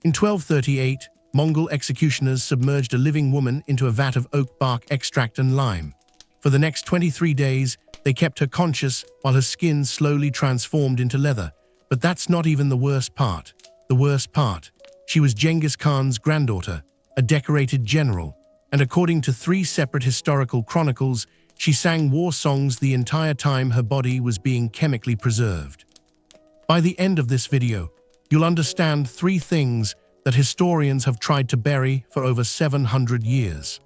In 1238, Mongol executioners submerged a living woman into a vat of oak bark extract and lime. For the next 23 days, they kept her conscious while her skin slowly transformed into leather. But that's not even the worst part. The worst part. She was Genghis Khan's granddaughter, a decorated general, and according to 3 separate historical chronicles, she sang war songs the entire time her body was being chemically preserved. By the end of this video, you'll understand 3 things that historians have tried to bury for over 700 years.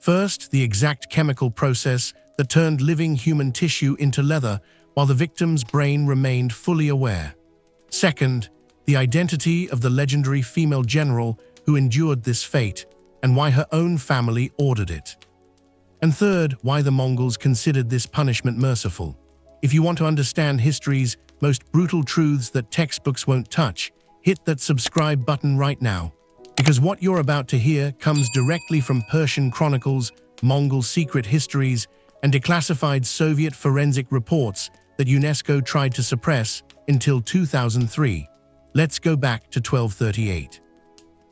First, the exact chemical process that turned living human tissue into leather while the victim's brain remained fully aware. Second, the identity of the legendary female general who endured this fate and why her own family ordered it. And third, why the Mongols considered this punishment merciful. If you want to understand history's most brutal truths that textbooks won't touch, hit that subscribe button right now, because what you're about to hear comes directly from Persian chronicles, Mongol secret histories, and declassified Soviet forensic reports that UNESCO tried to suppress until 2003. Let's go back to 1238.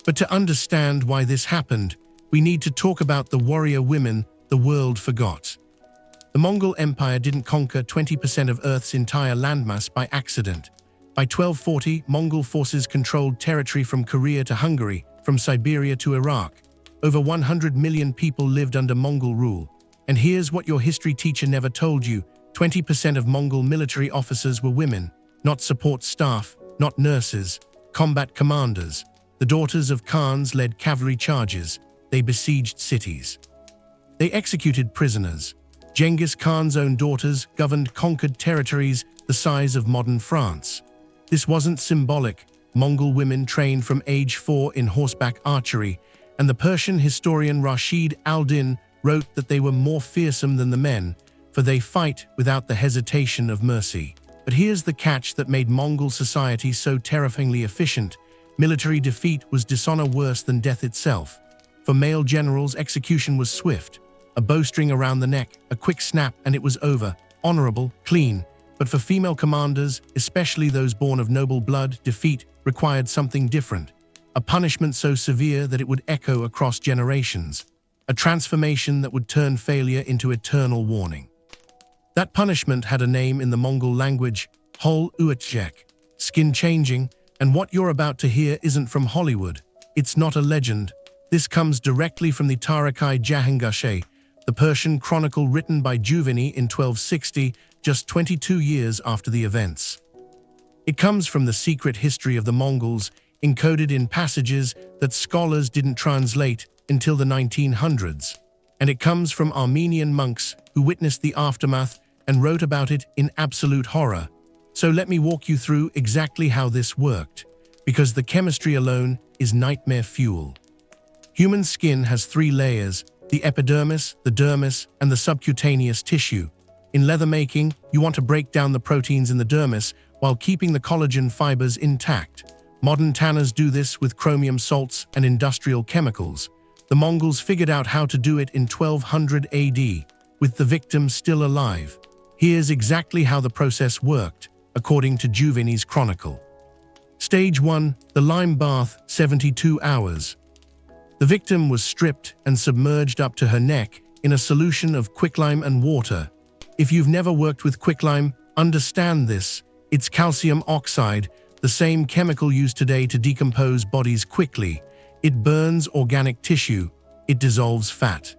But to understand why this happened, we need to talk about the warrior women the world forgot. The Mongol Empire didn't conquer 20% of Earth's entire landmass by accident. By 1240, Mongol forces controlled territory from Korea to Hungary, from Siberia to Iraq. Over 100 million people lived under Mongol rule. And here's what your history teacher never told you: 20% of Mongol military officers were women, not support staff, not nurses, combat commanders. The daughters of Khans led cavalry charges. They besieged cities. They executed prisoners. Genghis Khan's own daughters governed conquered territories the size of modern France. This wasn't symbolic. Mongol women trained from age 4 in horseback archery, and the Persian historian Rashid al-Din wrote that they were more fearsome than the men, for they fight without the hesitation of mercy. But here's the catch that made Mongol society so terrifyingly efficient. Military defeat was dishonor worse than death itself. For male generals, execution was swift. A bowstring around the neck, a quick snap, and it was over. Honorable, clean. But for female commanders, especially those born of noble blood, defeat required something different. A punishment so severe that it would echo across generations. A transformation that would turn failure into eternal warning. That punishment had a name in the Mongol language: hol uatjek, skin-changing, and what you're about to hear isn't from Hollywood. It's not a legend. This comes directly from the Tarikhai Jahangashe, the Persian chronicle written by Juveni in 1260, just 22 years after the events. It comes from the secret history of the Mongols, encoded in passages that scholars didn't translate until the 1900s. And it comes from Armenian monks who witnessed the aftermath and wrote about it in absolute horror. So let me walk you through exactly how this worked, because the chemistry alone is nightmare fuel. Human skin has 3 layers: the epidermis, the dermis, and the subcutaneous tissue. In leather making, you want to break down the proteins in the dermis while keeping the collagen fibers intact. Modern tanners do this with chromium salts and industrial chemicals. The Mongols figured out how to do it in 1200 AD, with the victim still alive. Here's exactly how the process worked, according to Juveni's chronicle. Stage 1, the lime bath, 72 hours. The victim was stripped and submerged up to her neck in a solution of quicklime and water. If you've never worked with quicklime, understand this. It's calcium oxide, the same chemical used today to decompose bodies quickly. It burns organic tissue. It dissolves fat.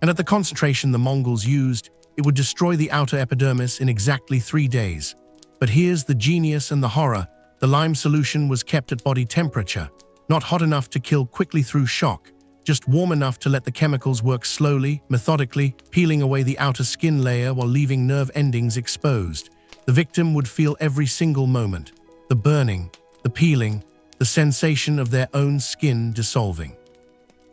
And at the concentration the Mongols used, it would destroy the outer epidermis in exactly 3 days. But here's the genius and the horror. The lime solution was kept at body temperature, not hot enough to kill quickly through shock, just warm enough to let the chemicals work slowly, methodically, peeling away the outer skin layer while leaving nerve endings exposed. The victim would feel every single moment: the burning, the peeling, the sensation of their own skin dissolving.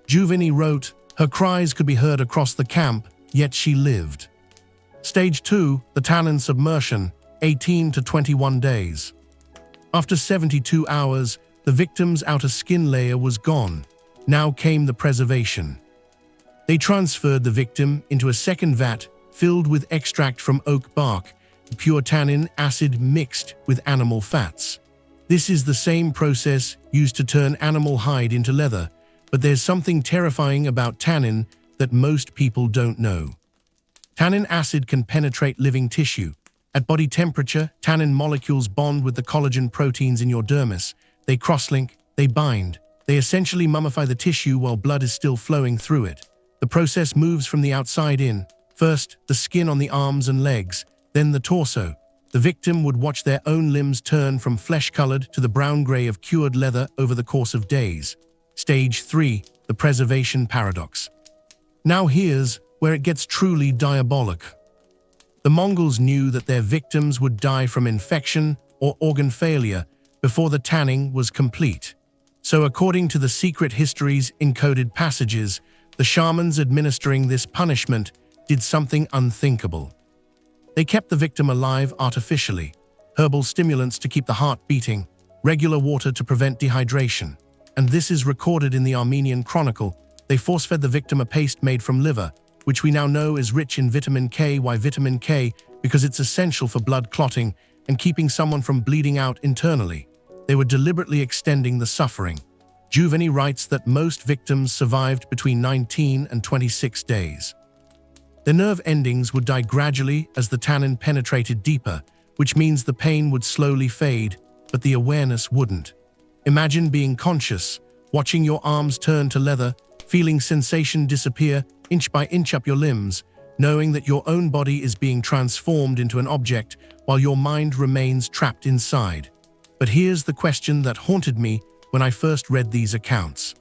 Juveni wrote, "Her cries could be heard across the camp, yet she lived." Stage 2, the tannin submersion, 18 to 21 days. After 72 hours, the victim's outer skin layer was gone. Now came the preservation. They transferred the victim into a second vat filled with extract from oak bark, pure tannin acid mixed with animal fats. This is the same process used to turn animal hide into leather, but there's something terrifying about tannin that most people don't know. Tannin acid can penetrate living tissue. At body temperature, tannin molecules bond with the collagen proteins in your dermis. They crosslink, they bind. They essentially mummify the tissue while blood is still flowing through it. The process moves from the outside in. First, the skin on the arms and legs, then the torso. The victim would watch their own limbs turn from flesh-colored to the brown-gray of cured leather over the course of days. Stage 3, the preservation paradox. Now here's where it gets truly diabolic. The Mongols knew that their victims would die from infection or organ failure before the tanning was complete. So according to the secret history's encoded passages, the shamans administering this punishment did something unthinkable. They kept the victim alive artificially, herbal stimulants to keep the heart beating, regular water to prevent dehydration. And this is recorded in the Armenian Chronicle. They force-fed the victim a paste made from liver, which we now know is rich in vitamin K. Why vitamin K? Because it's essential for blood clotting and keeping someone from bleeding out internally. They were deliberately extending the suffering. Juveni writes that most victims survived between 19 and 26 days. Their nerve endings would die gradually as the tannin penetrated deeper, which means the pain would slowly fade, but the awareness wouldn't. Imagine being conscious, watching your arms turn to leather, feeling sensation disappear inch by inch up your limbs, knowing that your own body is being transformed into an object while your mind remains trapped inside. But here's the question that haunted me when I first read these accounts.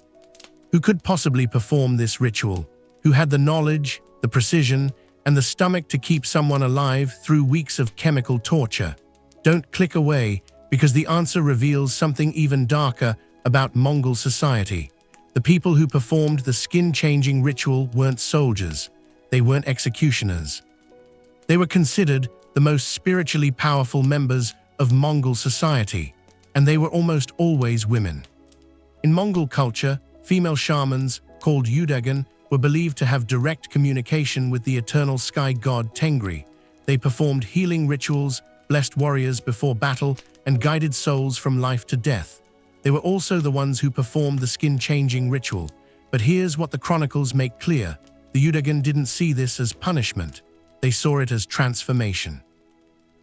Who could possibly perform this ritual? Who had the knowledge, the precision, and the stomach to keep someone alive through weeks of chemical torture? Don't click away, because the answer reveals something even darker about Mongol society. The people who performed the skin-changing ritual weren't soldiers. They weren't executioners. They were considered the most spiritually powerful members of Mongol society, and they were almost always women. In Mongol culture, female shamans, called yudagan, were believed to have direct communication with the eternal sky god Tengri. They performed healing rituals, blessed warriors before battle, and guided souls from life to death. They were also the ones who performed the skin-changing ritual. But here's what the Chronicles make clear. The yudagan didn't see this as punishment. They saw it as transformation.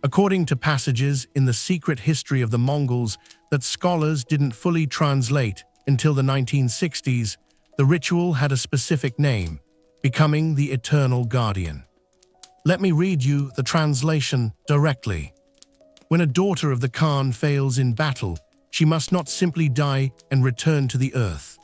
According to passages in the secret history of the Mongols that scholars didn't fully translate until the 1960s, the ritual had a specific name, becoming the Eternal Guardian. Let me read you the translation directly. When a daughter of the Khan fails in battle, she must not simply die and return to the earth.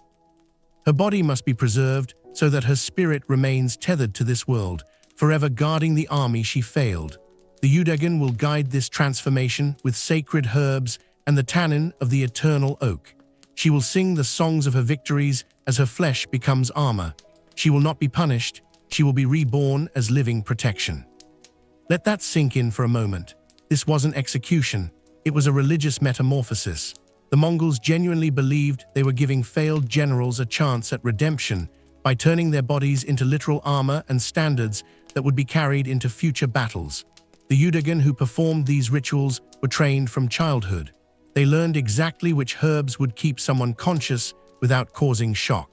Her body must be preserved so that her spirit remains tethered to this world, forever guarding the army she failed. The yudagan will guide this transformation with sacred herbs and the tannin of the eternal oak. She will sing the songs of her victories as her flesh becomes armor. She will not be punished. She will be reborn as living protection. Let that sink in for a moment. This wasn't execution. It was a religious metamorphosis. The Mongols genuinely believed they were giving failed generals a chance at redemption by turning their bodies into literal armor and standards that would be carried into future battles. The yudagan who performed these rituals were trained from childhood. They learned exactly which herbs would keep someone conscious without causing shock.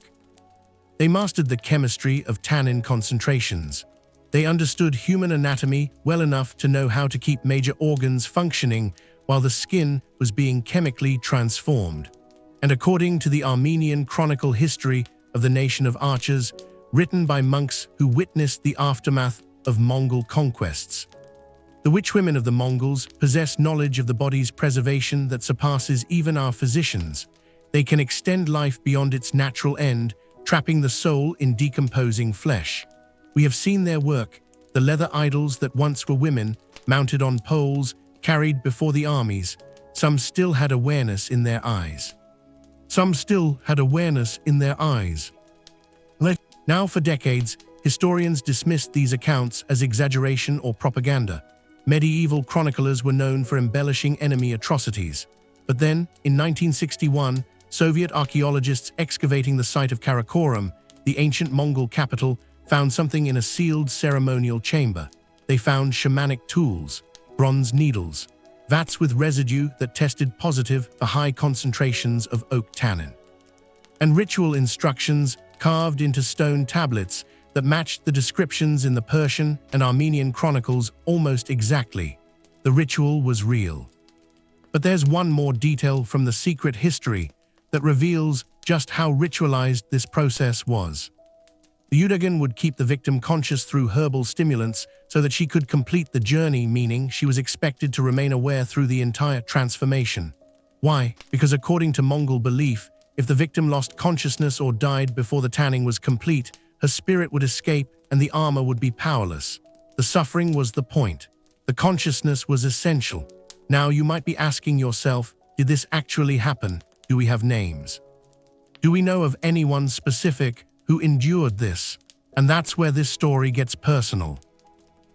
They mastered the chemistry of tannin concentrations. They understood human anatomy well enough to know how to keep major organs functioning while the skin was being chemically transformed. And according to the Armenian Chronicle history of the nation of archers, written by monks who witnessed the aftermath of Mongol conquests, the witchwomen of the Mongols possess knowledge of the body's preservation that surpasses even our physicians. They can extend life beyond its natural end, trapping the soul in decomposing flesh. We have seen their work, the leather idols that once were women, mounted on poles, carried before the armies. Some still had awareness in their eyes. Now for decades, historians dismissed these accounts as exaggeration or propaganda. Medieval chroniclers were known for embellishing enemy atrocities. But then, in 1961, Soviet archaeologists excavating the site of Karakorum, the ancient Mongol capital, found something in a sealed ceremonial chamber. They found shamanic tools, bronze needles, vats with residue that tested positive for high concentrations of oak tannin, and ritual instructions carved into stone tablets that matched the descriptions in the Persian and Armenian chronicles almost exactly. The ritual was real. But there's one more detail from the secret history that reveals just how ritualized this process was. The Udagan would keep the victim conscious through herbal stimulants so that she could complete the journey, meaning she was expected to remain aware through the entire transformation. Why? Because according to Mongol belief, if the victim lost consciousness or died before the tanning was complete, her spirit would escape and the armor would be powerless. The suffering was the point. The consciousness was essential. Now you might be asking yourself, did this actually happen? Do we have names? Do we know of anyone specific who endured this? And that's where this story gets personal.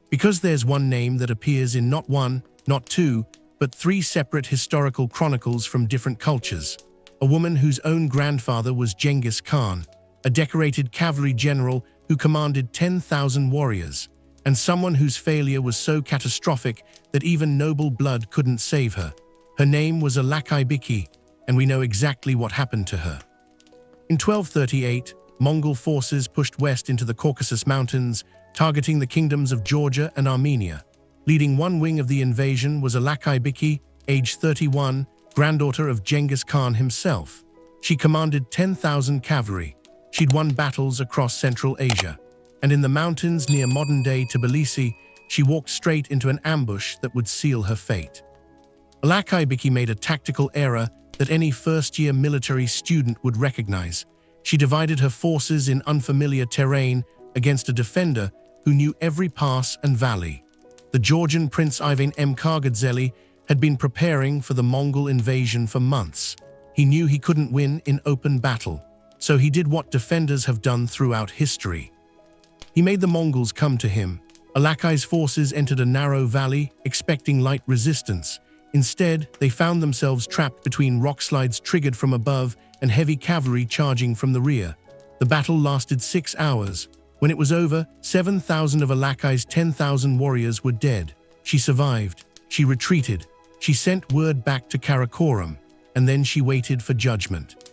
Because there's one name that appears in not one, not two, but three separate historical chronicles from different cultures. A woman whose own grandfather was Genghis Khan, a decorated cavalry general who commanded 10,000 warriors, and someone whose failure was so catastrophic that even noble blood couldn't save her. Her name was Alaqai Beki, and we know exactly what happened to her. In 1238, Mongol forces pushed west into the Caucasus Mountains, targeting the kingdoms of Georgia and Armenia. Leading one wing of the invasion was Alaqai Beki, age 31, granddaughter of Genghis Khan himself. She commanded 10,000 cavalry. She'd won battles across Central Asia. And in the mountains near modern-day Tbilisi, she walked straight into an ambush that would seal her fate. Alaqai Beki made a tactical error that any first-year military student would recognize. She divided her forces in unfamiliar terrain against a defender who knew every pass and valley. The Georgian Prince Ivan M. Kargadzeli had been preparing for the Mongol invasion for months. He knew he couldn't win in open battle, so he did what defenders have done throughout history. He made the Mongols come to him. Alaqai's forces entered a narrow valley, expecting light resistance. Instead, they found themselves trapped between rockslides triggered from above and heavy cavalry charging from the rear. The battle lasted 6 hours. When it was over, 7,000 of Alaqai's 10,000 warriors were dead. She survived. She retreated. She sent word back to Karakorum, and then she waited for judgment.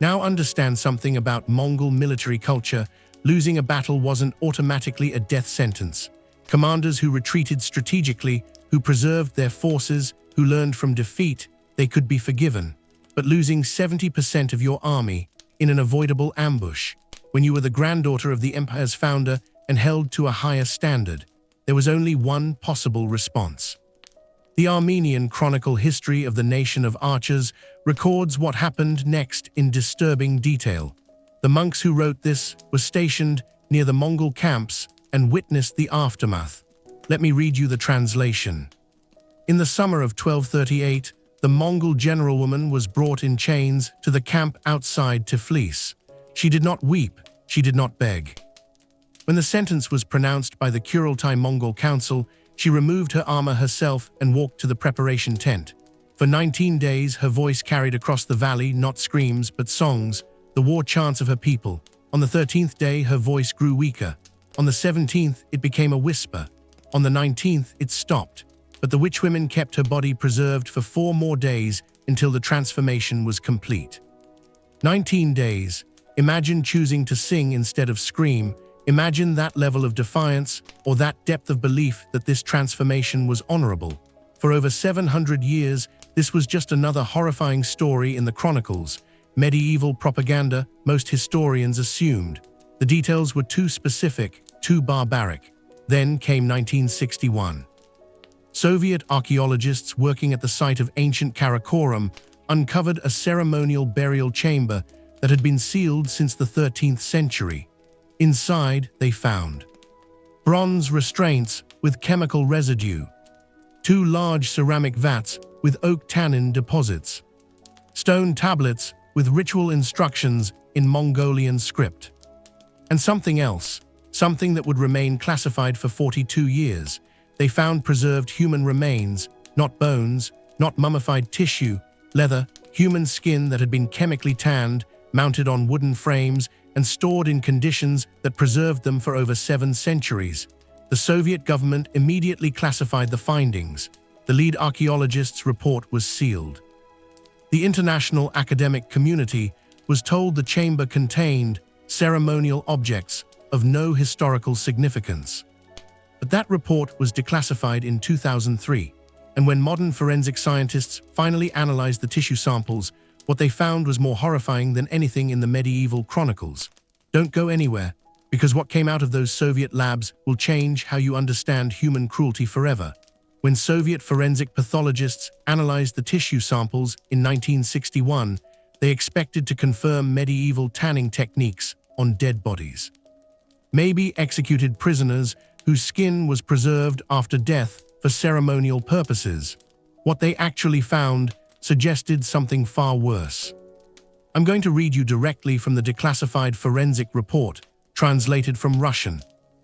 Now understand something about Mongol military culture. Losing a battle wasn't automatically a death sentence. Commanders who retreated strategically, who preserved their forces, who learned from defeat, they could be forgiven. But losing 70% of your army in an avoidable ambush, when you were the granddaughter of the empire's founder and held to a higher standard, there was only one possible response. The Armenian chronicle history of the nation of archers records what happened next in disturbing detail. The monks who wrote this were stationed near the Mongol camps and witnessed the aftermath. Let me read you the translation. In the summer of 1238, the Mongol generalwoman was brought in chains to the camp outside Tiflis. She did not weep, she did not beg. When the sentence was pronounced by the Cruelty Mongol council, she removed her armor herself and walked to the preparation tent. For 19 days, her voice carried across the valley not screams but songs, the war chants of her people. On the 13th day, her voice grew weaker. On the 17th, it became a whisper. On the 19th, it stopped. But the witchwomen kept her body preserved for 4 more days until the transformation was complete. 19 days. Imagine choosing to sing instead of scream. Imagine that level of defiance or that depth of belief that this transformation was honorable. For over 700 years, this was just another horrifying story in the Chronicles. Medieval propaganda, most historians assumed. The details were too specific, too barbaric. Then came 1961. Soviet archaeologists working at the site of ancient Karakorum uncovered a ceremonial burial chamber that had been sealed since the 13th century. Inside, they found bronze restraints with chemical residue, 2 large ceramic vats with oak tannin deposits, stone tablets with ritual instructions in Mongolian script, and something else, something that would remain classified for 42 years. They found preserved human remains, not bones, not mummified tissue, leather, human skin that had been chemically tanned, mounted on wooden frames, and stored in conditions that preserved them for over 7 centuries. The Soviet government immediately classified the findings. the lead archaeologist's report was sealed. The international academic community was told the chamber contained ceremonial objects of no historical significance. But that report was declassified in 2003, and when modern forensic scientists finally analyzed the tissue samples, what they found was more horrifying than anything in the medieval chronicles. Don't go anywhere, because what came out of those Soviet labs will change how you understand human cruelty forever. When Soviet forensic pathologists analyzed the tissue samples in 1961, they expected to confirm medieval tanning techniques on dead bodies. Maybe executed prisoners whose skin was preserved after death for ceremonial purposes. What they actually found suggested something far worse. I'm going to read you directly from the declassified forensic report, translated from Russian.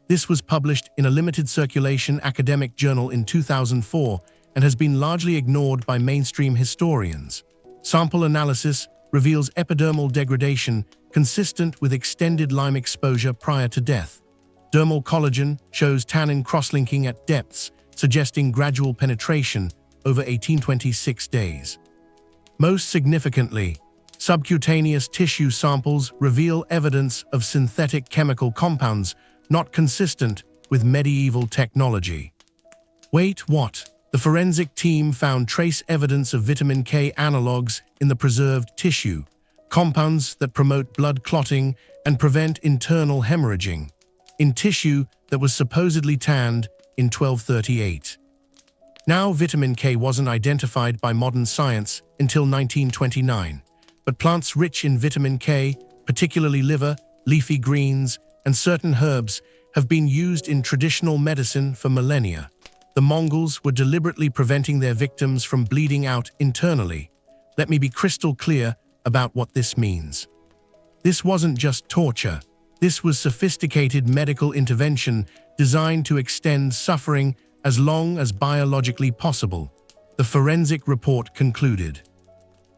This was published in a limited circulation academic journal in 2004 and has been largely ignored by mainstream historians. Sample analysis reveals epidermal degradation consistent with extended lime exposure prior to death. Dermal collagen shows tannin cross-linking at depths, suggesting gradual penetration over 1826 days. Most significantly, subcutaneous tissue samples reveal evidence of synthetic chemical compounds not consistent with medieval technology. Wait, what? The forensic team found trace evidence of vitamin K analogs in the preserved tissue, compounds that promote blood clotting and prevent internal hemorrhaging, in tissue that was supposedly tanned in 1238. Now, vitamin K wasn't identified by modern science until 1929, but plants rich in vitamin K, particularly liver, leafy greens, and certain herbs, have been used in traditional medicine for millennia. The Mongols were deliberately preventing their victims from bleeding out internally. Let me be crystal clear about what this means. This wasn't just torture. This was sophisticated medical intervention designed to extend suffering as long as biologically possible, the forensic report concluded.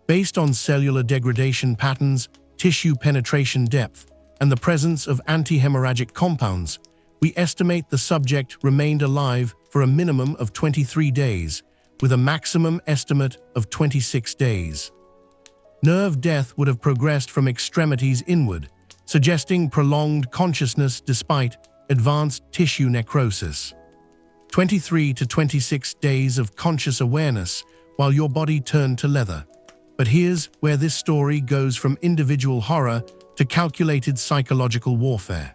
Based on cellular degradation patterns, tissue penetration depth, and the presence of anti-hemorrhagic compounds, we estimate the subject remained alive for a minimum of 23 days, with a maximum estimate of 26 days. Nerve death would have progressed from extremities inward, suggesting prolonged consciousness despite advanced tissue necrosis. 23 to 26 days of conscious awareness while your body turned to leather. But here's where this story goes from individual horror to calculated psychological warfare.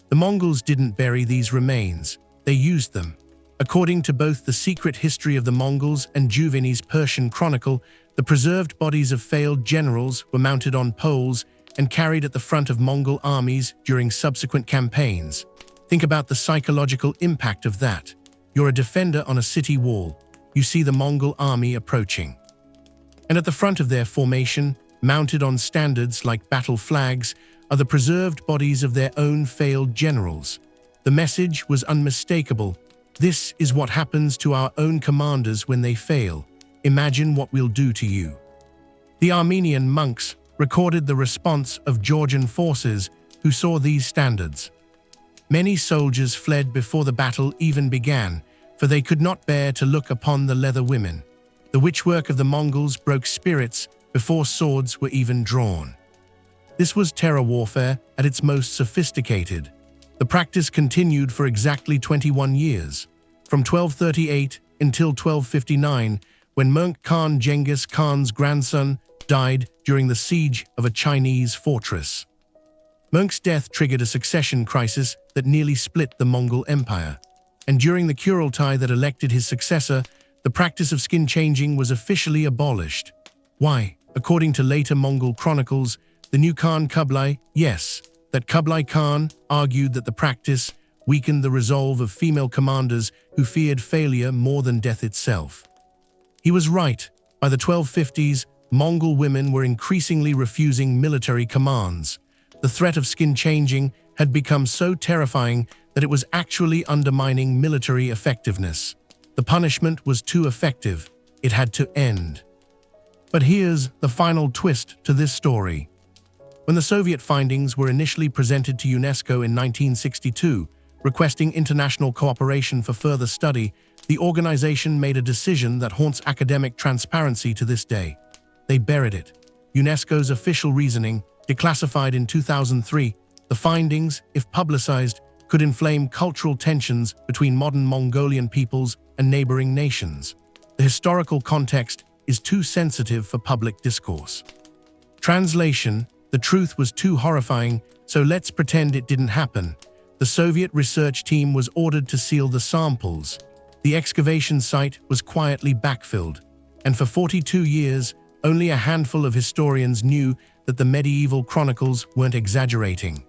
The Mongols didn't bury these remains, they used them. According to both the Secret History of the Mongols and Juveni's Persian Chronicle, the preserved bodies of failed generals were mounted on poles and carried at the front of Mongol armies during subsequent campaigns. Think about the psychological impact of that. You're a defender on a city wall. You see the Mongol army approaching. And at the front of their formation, mounted on standards like battle flags, are the preserved bodies of their own failed generals. The message was unmistakable. This is what happens to our own commanders when they fail. Imagine what we'll do to you. The Armenian monks recorded the response of Georgian forces who saw these standards. Many soldiers fled before the battle even began, for they could not bear to look upon the leather women. The witchwork of the Mongols broke spirits before swords were even drawn. This was terror warfare at its most sophisticated. The practice continued for exactly 21 years, from 1238 until 1259, when Monk Khan Genghis Khan's grandson died during the siege of a Chinese fortress. Monk's death triggered a succession crisis that nearly split the Mongol Empire, and during the Cruelty that elected his successor, the practice of skin changing was officially abolished. Why? According to later Mongol chronicles, the new Khan Kublai, that Kublai Khan argued that the practice weakened the resolve of female commanders who feared failure more than death itself. He was right. By the 1250s, Mongol women were increasingly refusing military commands. The threat of skin changing had become so terrifying that it was actually undermining military effectiveness. The punishment was too effective. It had to end. But here's the final twist to this story. When the Soviet findings were initially presented to UNESCO in 1962, requesting international cooperation for further study, The organization made a decision that haunts academic transparency to this day. They buried it. UNESCO's official reasoning, declassified in 2003, the findings, if publicized, could inflame cultural tensions between modern Mongolian peoples and neighboring nations. The historical context is too sensitive for public discourse. Translation: the truth was too horrifying, so let's pretend it didn't happen. The Soviet research team was ordered to seal the samples. The excavation site was quietly backfilled, and for 42 years, only a handful of historians knew that the medieval chronicles weren't exaggerating.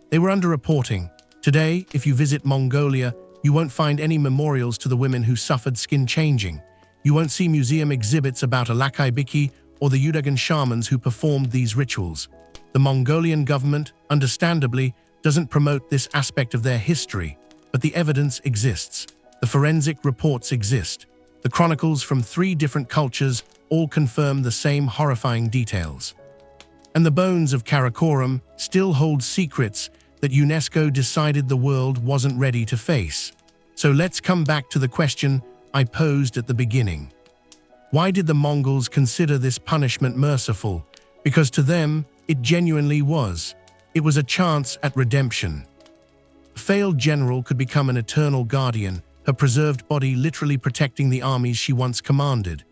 They were underreporting. Today, if you visit Mongolia, you won't find any memorials to the women who suffered skin changing. You won't see museum exhibits about Alaqai Beki or the Yudagan shamans who performed these rituals. The Mongolian government, understandably, doesn't promote this aspect of their history, but the evidence exists. The forensic reports exist. The chronicles from 3 different cultures all confirm the same horrifying details. And the bones of Karakoram still hold secrets that UNESCO decided the world wasn't ready to face. So let's come back to the question I posed at the beginning. Why did the Mongols consider this punishment merciful? Because to them, it genuinely was. It was a chance at redemption. A failed general could become an eternal guardian, her preserved body literally protecting the armies she once commanded.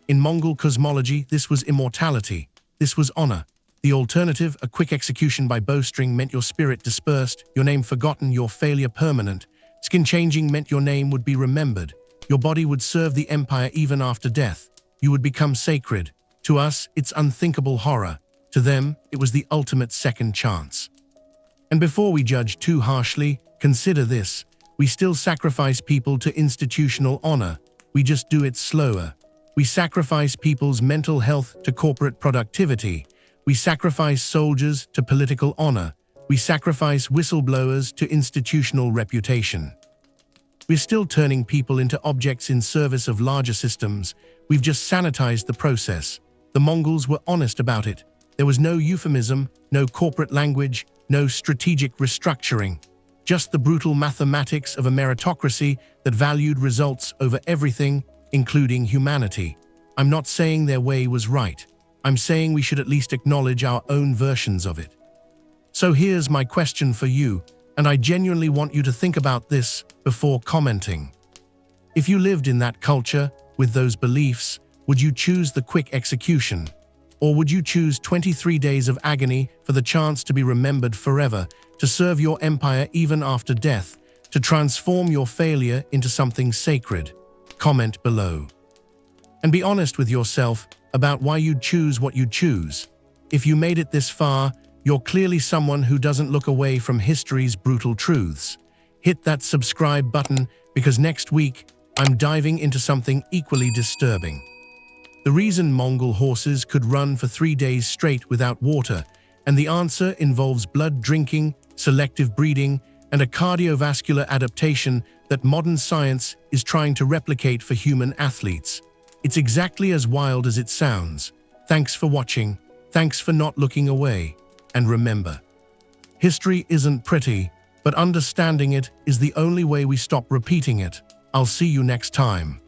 In Mongol cosmology, this was immortality. This was honor. The alternative, a quick execution by bowstring, meant your spirit dispersed, your name forgotten, your failure permanent. Skin-changing meant your name would be remembered. Your body would serve the empire even after death. You would become sacred. To us, it's unthinkable horror. To them, it was the ultimate second chance. And before we judge too harshly, consider this. We still sacrifice people to institutional honor. We just do it slower. We sacrifice people's mental health to corporate productivity. We sacrifice soldiers to political honor. We sacrifice whistleblowers to institutional reputation. We're still turning people into objects in service of larger systems. We've just sanitized the process. The Mongols were honest about it. There was no euphemism, no corporate language, no strategic restructuring. Just the brutal mathematics of a meritocracy that valued results over everything, including humanity. I'm not saying their way was right. I'm saying we should at least acknowledge our own versions of it. So here's my question for you, and I genuinely want you to think about this before commenting. If you lived in that culture, with those beliefs, would you choose the quick execution? Or would you choose 23 days of agony for the chance to be remembered forever, to serve your empire even after death, to transform your failure into something sacred? Comment below. And be honest with yourself about why you'd choose what you choose. If you made it this far, you're clearly someone who doesn't look away from history's brutal truths. Hit that subscribe button because next week, I'm diving into something equally disturbing. The reason Mongol horses could run for 3 days straight without water, and the answer involves blood drinking, selective breeding, and a cardiovascular adaptation that modern science is trying to replicate for human athletes. It's exactly as wild as it sounds. Thanks for watching. Thanks for not looking away. And remember, history isn't pretty, but understanding it is the only way we stop repeating it. I'll see you next time.